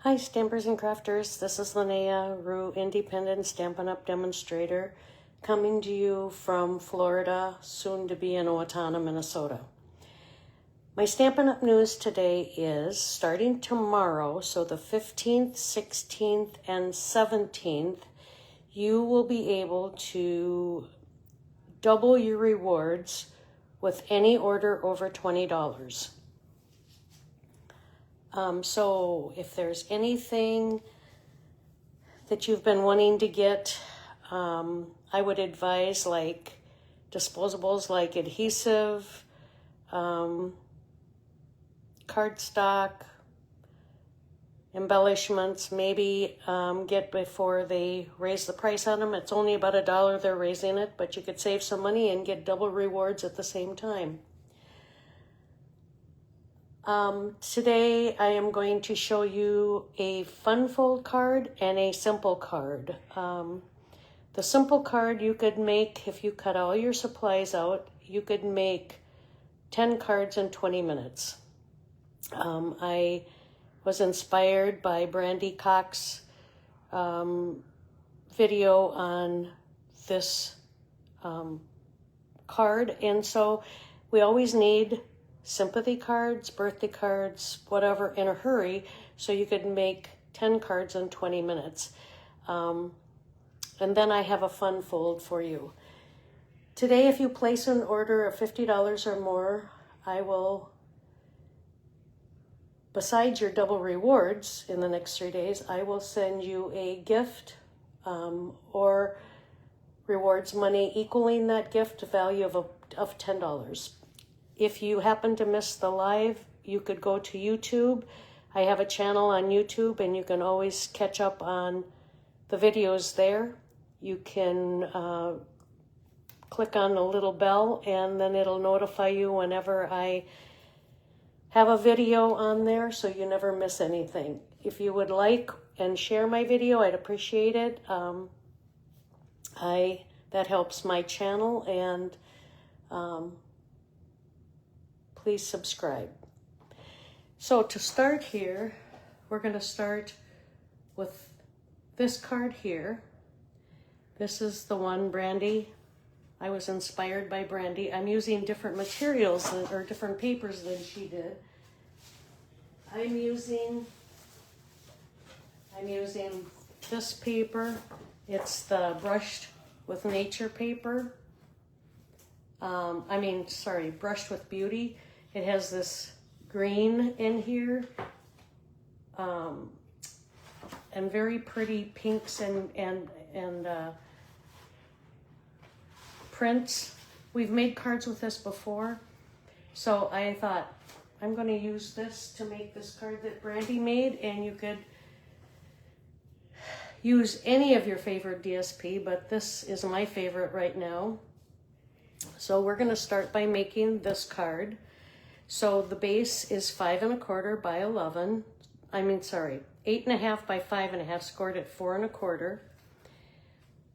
Hi Stampers and Crafters, this is Linnea Rue, Independent Stampin' Up! Demonstrator, coming to you from Florida, soon to be in Owatonna, Minnesota. My Stampin' Up! News today is, starting tomorrow, so the 15th, 16th, and 17th, you will be able to double your rewards with any order over $20. So if there's anything that you've been wanting to get, I would advise like disposables like adhesive, cardstock, embellishments, maybe get before they raise the price on them. It's only about $1 they're raising it, but you could save some money and get double rewards at the same time. Today I am going to show you a fun fold card and a simple card. The simple card you could make, if you cut all your supplies out, you could make 10 cards in 20 minutes. I was inspired by Brandy Cox's video on this card, and so we always need sympathy cards, birthday cards, whatever, in a hurry, so you could make 10 cards in 20 minutes. And then I have a fun fold for you. Today, if you place an order of $50 or more, I will, besides your double rewards in the next 3 days, I will send you a gift or rewards money equaling that gift value of $10. If you happen to miss the live, you could go to YouTube. I have a channel on YouTube, and you can always catch up on the videos there. You can click on the little bell, and then it'll notify you whenever I have a video on there, so you never miss anything. If you would like and share my video, I'd appreciate it. That helps my channel, and please subscribe. So to start here, we're going to start with this card here. This is the one Brandy. I was inspired by Brandy. I'm using different materials or different papers than she did. I'm using this paper. It's the brushed with nature paper. Brushed with beauty. It has this green in here, and very pretty pinks and prints. We've made cards with this before, so I thought I'm going to use this to make this card that Brandy made, and you could use any of your favorite DSP, but this is my favorite right now. So we're going to start by making this card. So the base is 5 1/4 by 11. 8.5 by 5.5, scored at 4 1/4.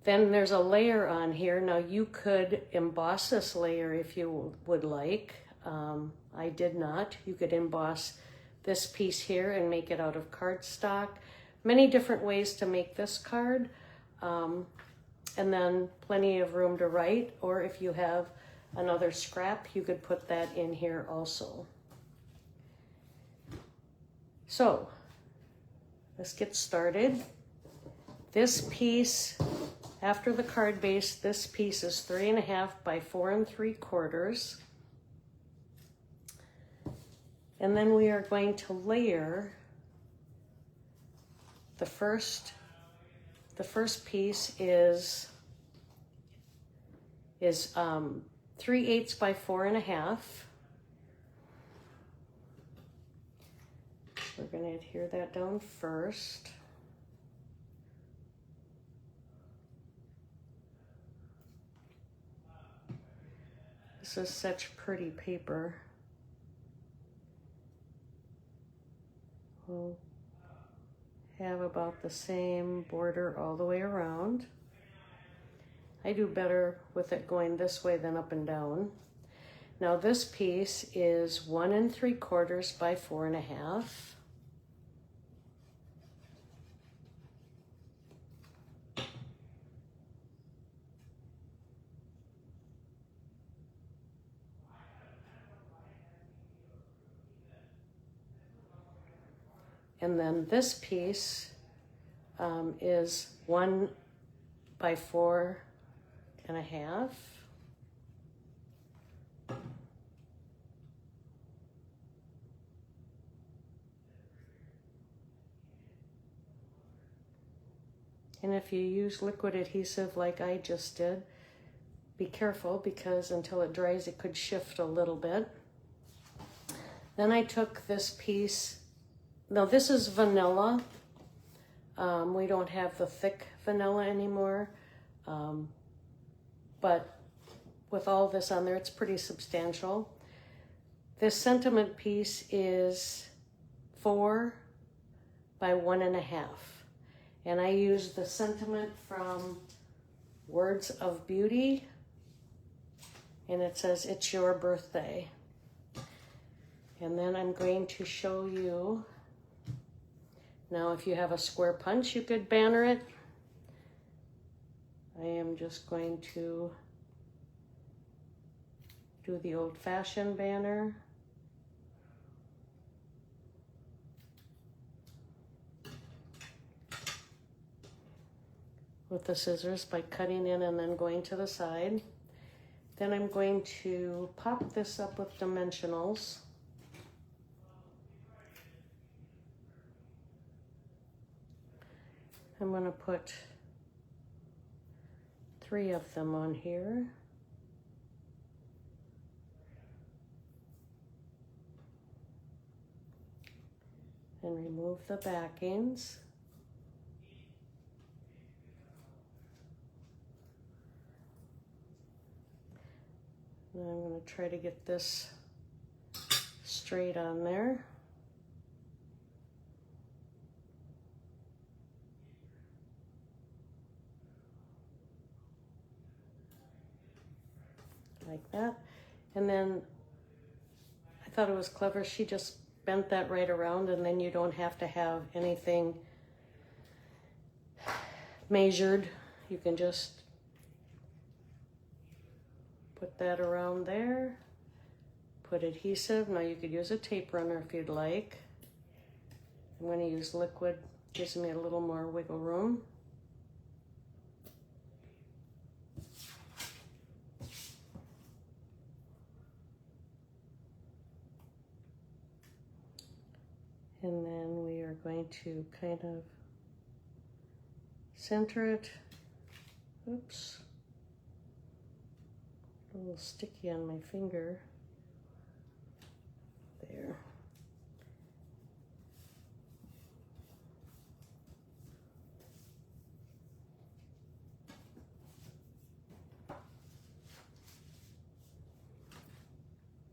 Then there's a layer on here. Now you could emboss this layer if you would like. I did not. You could emboss this piece here and make it out of cardstock. Many different ways to make this card. And then plenty of room to write, or if you have another scrap, you could put that in here also. So let's get started. This piece, after the card base, this piece is 3 1/2 by 4 3/4. And then we are going to layer the first piece is 3/8 by 4 1/2. We're going to adhere that down first. This is such pretty paper. We'll have about the same border all the way around. I do better with it going this way than up and down. Now this piece is 1 3/4 by 4 1/2. And then this piece is 1 by 4.5. And if you use liquid adhesive like I just did, be careful because until it dries it could shift a little bit. Then I took this piece, now this is vanilla. We don't have the thick vanilla anymore, but with all this on there, it's pretty substantial. This sentiment piece is 4 by 1.5. And I used the sentiment from Words of Beauty, and it says, "It's your birthday." And then I'm going to show you, now if you have a square punch, you could banner it. I am just going to do the old-fashioned banner. With the scissors by cutting in and then going to the side. Then I'm going to pop this up with dimensionals. I'm going to put 3 of them on here. And remove the backings. And I'm going to try to get this straight on there. Like that. And then I thought it was clever, she just bent that right around, and then you don't have to have anything measured. You can just put that around there, put adhesive. Now you could use a tape runner if you'd like. I'm going to use liquid, gives me a little more wiggle room. And then we are going to kind of center it. Oops. A little sticky on my finger. There.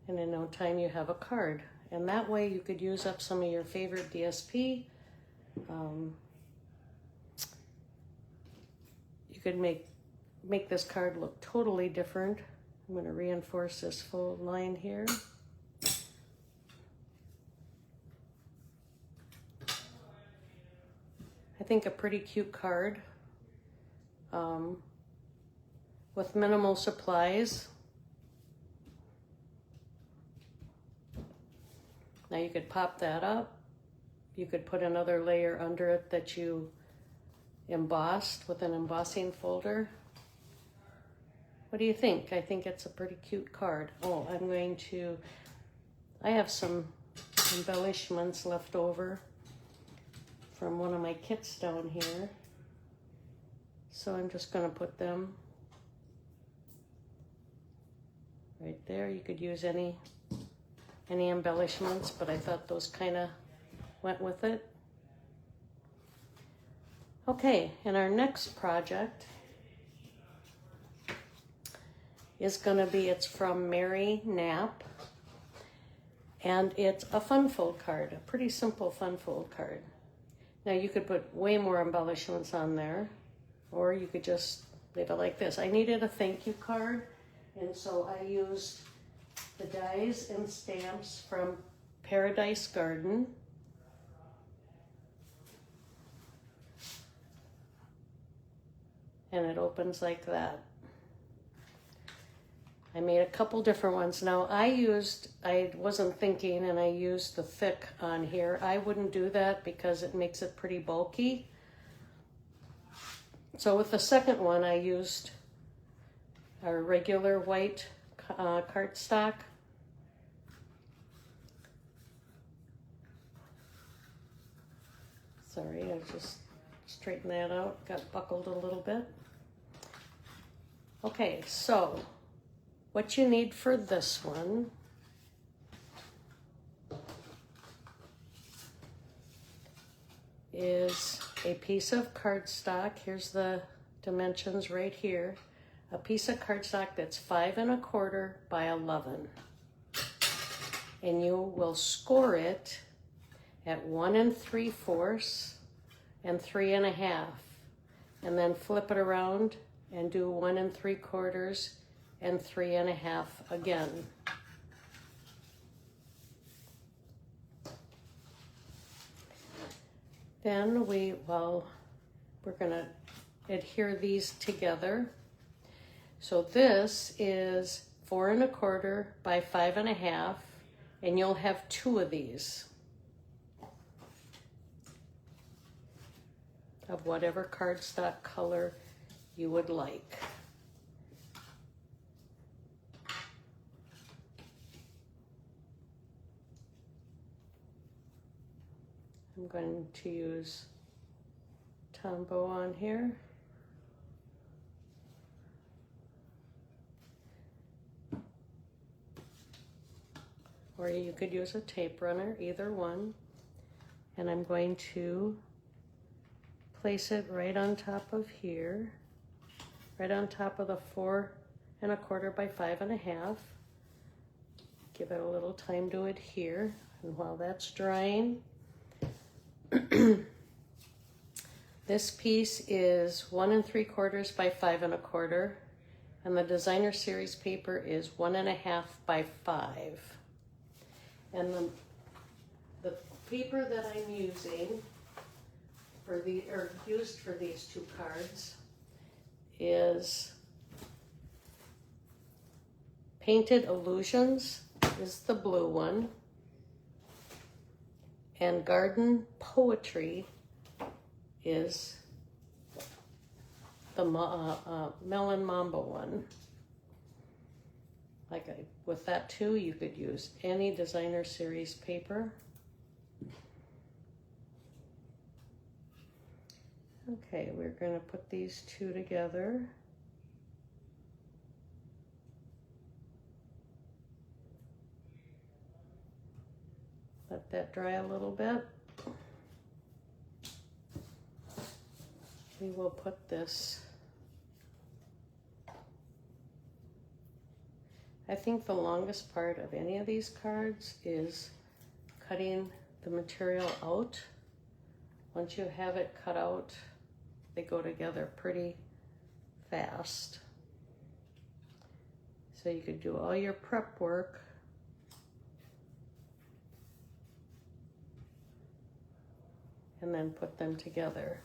And in no time you have a card. And that way you could use up some of your favorite DSP. You could make this card look totally different. I'm going to reinforce this full line here. I think a pretty cute card with minimal supplies. Now you could pop that up. You could put another layer under it that you embossed with an embossing folder. What do you think? I think it's a pretty cute card. Oh, I have some embellishments left over from one of my kits down here. So I'm just going to put them right there. You could use any embellishments, but I thought those kind of went with it. Okay, and our next project is going to be, it's from Mary Knapp, and it's a fun fold card, a pretty simple fun fold card. Now you could put way more embellishments on there, or you could just leave it like this. I needed a thank you card, and so I used the dies and stamps from Paradise Garden. And it opens like that. I made a couple different ones. Now I wasn't thinking, and I used the thick on here. I wouldn't do that because it makes it pretty bulky. So with the second one, I used our regular white cardstock. Sorry, I just straightened that out. Got buckled a little bit. Okay, so what you need for this one is a piece of cardstock. Here's the dimensions right here. A piece of cardstock that's 5 1/4 by 11. And you will score it at 1 3/4 and 3 1/2. And then flip it around and do 1 3/4 and 3 1/2 again. Then we're gonna adhere these together. So this is 4 1/4 by 5 1/2, and you'll have 2 of these of whatever cardstock color you would like. I'm going to use Tombow on here. Or you could use a tape runner, either one. And I'm going to place it right on top of here, right on top of the 4 1/4 by 5 1/2. Give it a little time to adhere. And while that's drying, this piece is 1 3/4 by 5 1/4, and the Designer Series paper is 1 1/2 by 5. And the paper that I'm using used for these 2 cards is Painted Illusions is the blue one, and Garden Poetry is the Melon Mamba one. With that too, you could use any Designer Series paper. Okay, we're going to put these 2 together. Let that dry a little bit. We will put this. I think the longest part of any of these cards is cutting the material out. Once you have it cut out, they go together pretty fast. So you could do all your prep work and then put them together.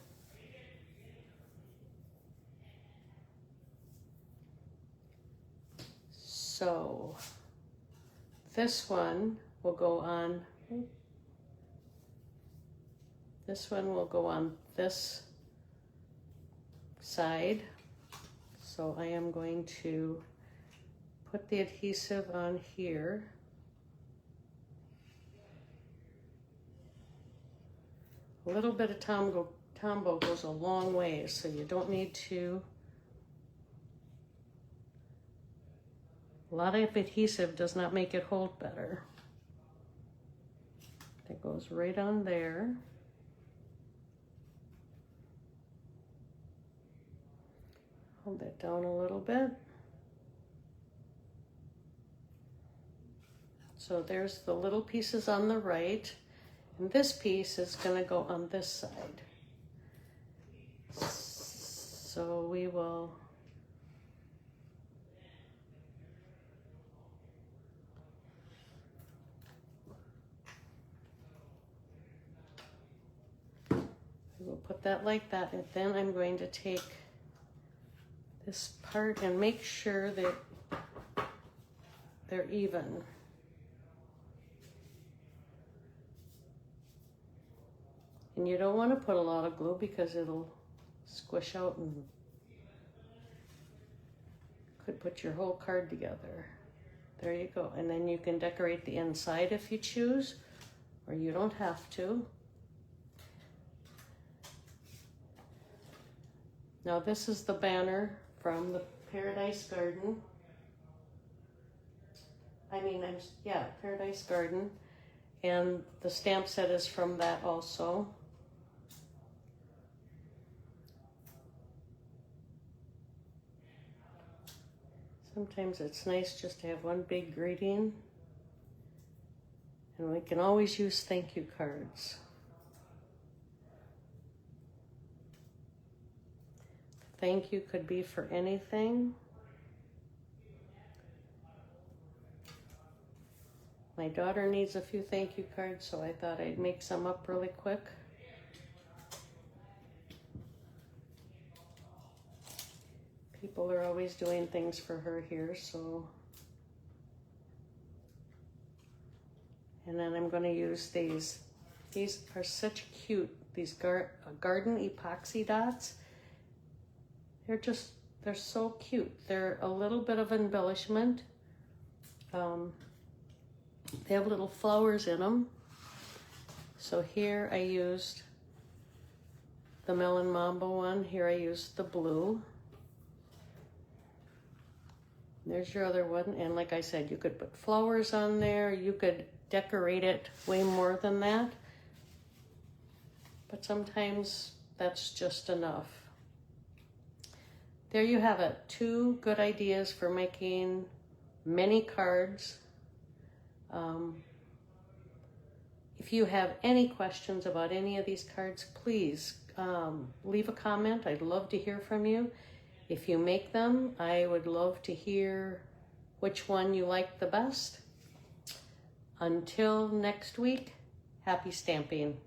So this one will go on, this side. So I am going to put the adhesive on here. A little bit of Tombow goes a long way, so you don't need to. A lot of adhesive does not make it hold better. That goes right on there. Hold that down a little bit. So there's the little pieces on the right, and this piece is going to go on this side. So we will put that like that, and then I'm going to take this part and make sure that they're even. And you don't want to put a lot of glue because it'll squish out and could put your whole card together. There you go. And then you can decorate the inside if you choose, or you don't have to. Now this is the banner from the Paradise Garden. Paradise Garden. And the stamp set is from that also. Sometimes it's nice just to have one big greeting. And we can always use thank you cards. Thank you could be for anything. My daughter needs a few thank you cards, so I thought I'd make some up really quick. People are always doing things for her here, so. And then I'm going to use these. These are such cute, these garden epoxy dots. They're so cute. They're a little bit of embellishment. They have little flowers in them. So here I used the Melon Mambo one. Here I used the blue. There's your other one. And like I said, you could put flowers on there. You could decorate it way more than that. But sometimes that's just enough. There you have it. 2 good ideas for making many cards. If you have any questions about any of these cards, please leave a comment. I'd love to hear from you. If you make them, I would love to hear which one you like the best. Until next week, happy stamping.